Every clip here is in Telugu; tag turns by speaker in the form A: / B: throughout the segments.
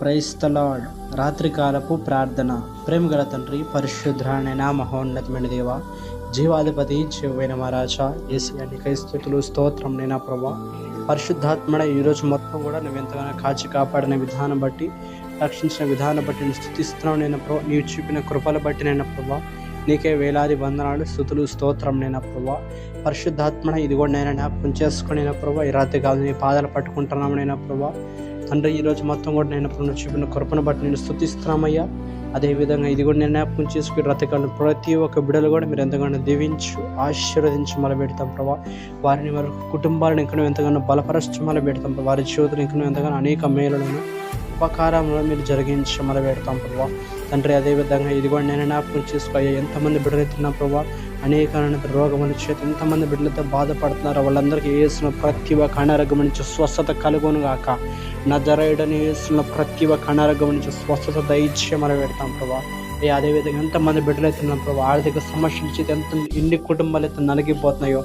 A: Praise the lord. రాత్రికాలపు ప్రార్థన. ప్రేమగల తండ్రి, పరిశుద్ధుడైన మహోన్నతమైన దేవ, జీవాధిపతి, జీవమైన మహారాజా, యేసయ్య నీకై స్తుతులు, స్తోత్రం నైనా ప్రభా. పరిశుద్ధాత్మడ ఈరోజు మొత్తం కూడా నువ్వు ఎంతగానో కాచి కాపాడిన విధానం బట్టి, రక్షించిన విధానం బట్టి నేను స్తుతిస్తున్నావు నైనా ప్రభా. నీవు చూపిన కృపల బట్టి నైనా ప్రభా, నీకే వేలాది వందనాలు, స్తుతులు, స్తోత్రం నైనా ప్రభా. పరిశుద్ధాత్మడ ఇది కూడా నైనా జ్ఞాపకం చేసుకునైనా ప్రభా. ఈ రాత్రి కాదు నీ పాదాలు పట్టుకుంటున్నాము నైనా ప్రభా. తండ్రి, ఈరోజు మొత్తం కూడా నేను నువ్వు చూపిన కృపను బట్టి నేను స్తుతిస్తున్నామయ్యా. అదేవిధంగా ఇది కూడా నేను జ్ఞాపకం చేసుకుని రతకాలను ప్రతి ఒక్క బిడ్డలు కూడా మీరు ఎంతగానో దీవించు, ఆశీర్వదించి మొదలు పెడతాం ప్రభా. వారిని వారి కుటుంబాలను ఇంకా ఎంతగానో బలపరచు మొదలు పెడతాం ప్రభా. వారి జీవితంలో ఇంకా ఎంతగానో అనేక మేలులను ఉపకారంలో మీరు జరిగించి మొదలు పెడతాం ప్రభా. తండ్రి, అదేవిధంగా ఇది కూడా నేను జ్ఞాపకం చేసుకోయ్యా. ఎంతమంది బిడ్డలైతున్నా ప్రభా, అనేక రోగముల చేత ఎంతమంది బిడ్డలతో బాధపడుతున్నారో వాళ్ళందరికీ యేసున ప్రతి ఒక్క అనారోగ్యం నుంచి స్వస్థత కలుగును గాక. నజరేయుడని యేసున ప్రతి ఒక్క అనారోగ్యం నుంచి స్వస్థత దయచేయమని పెడతాం ప్రభా. అదేవిధంగా ఎంతమంది బిడ్డలైతున్నాం ప్రభా, ఆర్థిక సమస్యల చేత ఎన్ని కుటుంబాలు అయితే నలిగిపోతున్నాయో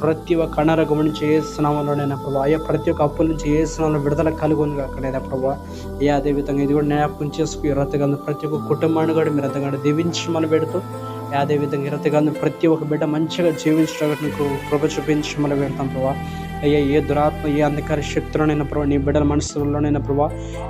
A: ప్రతి ఒక్క అనారోగ్యం నుంచి ఏసునామంలోనైనా ప్రభా. అయ్యా, ప్రతి ఒక్క అప్పుల నుంచి ఏసునామంలో విడుదల కలుగును కాకనైనా ప్రభా. అదేవిధంగా ఇది కూడా జ్ఞాపకం చేసుకుని రతగాను ప్రతి ఒక్క కుటుంబాన్ని కూడా మీరు ఎంతగానో దీవించమని పెడుతూ, అదేవిధంగా రతగాను ప్రతి ఒక్క బిడ్డ మంచిగా జీవించడానికి నీకు కృప చూపించమని పెడతాం ప్రభా. అయ్యా, ఏ దురాత్మ, ఏ అంధకార శక్తులనైనా ప్రభావ, నీ బిడ్డల మనసులోనైనా ప్రభావ,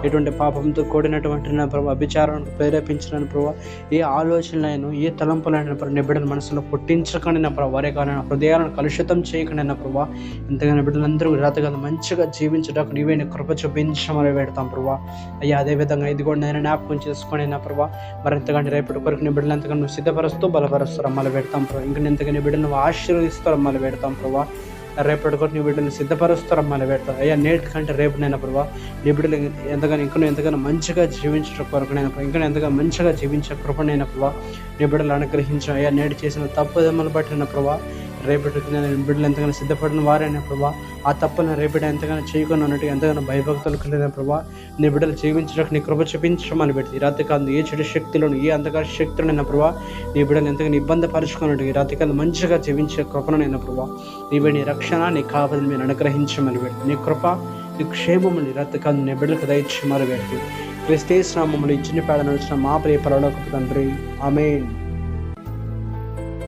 A: ఎటువంటి పాపంతో కూడినటువంటి ప్రభావ, అభిచారానికి ప్రేరేపించిన ప్రభావ, ఏ ఆలోచనలైనా, ఏ తలంపులైనా ప్రభావ నీ బిడ్డల మనసులో పుట్టించకుండా ప్రభావ, వారే కానీ హృదయాలను కలుషితం చేయకుండా ప్రభావ, ఎంతగానో బిడ్డలందరూ రాతగా మంచిగా జీవించడానికి నీవే నీ కృప చూపించమని పెడతాం ప్రభావ. అయ్యా, అదేవిధంగా ఇది కూడా నేను జ్ఞాపకం చేసుకొని ప్రభావ, మరి ఎంతగానో రేపటి కొరకు నీ బిడ్డలు ఎంతగానో నువ్వు సిద్ధపరుస్తూ బలపరుస్తారు అమ్మలు పెడతాం ప్రభావ. ఇంకా ఎంతగా నీ బిడ్డలు నువ్వు ఆశీర్వదిస్తారు అమ్మలు పెడతాం ప్రభావ. రేపటి కొరకు నీ బిడ్డలు సిద్ధపరుస్తారు అమ్మలు పెడతాం. అయ్యా, నేటి కంటే రేపు నైనా ప్రభావ నీ బిడ్డలు ఎంతగానో మంచిగా జీవించడం కొరకు నైనా ఇంకా ఎంతగానో మంచిగా జీవించే కృపణైన ప్రభావ నీ బిడ్డలు అనుగ్రహించాం. అయ్యా, నేటి చేసిన తప్పుదమ్మలు బట్టిన ప్రభావ రేపటికి నేను బిడ్డలు ఎంతగానో సిద్ధపడిన వారైనా ప్రభావ, ఆ తప్పులను రేపటి ఎంతగానో చేయకుండా ఉన్నట్టు ఎంతగానో భయభక్తులు కలిగిన ప్రభావ నీ బిడ్డలు జీవించడానికి నీ కృప చూపించమని పెట్టి, ఈ రాత్రి కాదు ఏ చెడు శక్తులను, ఏ అంధకార శక్తులైనా ప్రభావ నీ బిడ్డలు ఎంతగానో ఇబ్బంది పరుచుకున్నట్టు ఈ రాత్రి కాదు మంచిగా జీవించే కృపనైనా ప్రభావ నీవే నీ రక్షణ, నీ కావలని మీరు అనుగ్రహించమని పెట్టి, నీ కృప, నీ క్షేమము నీ రాత్రి కాదు నీ బిడ్డలకు దయచేయమని పెట్టి, క్రీస్తు నామములో ఇచ్చిన పేడ నడిచిన మా ప్రియ పరలోకపు తండ్రి, ఆమేన్.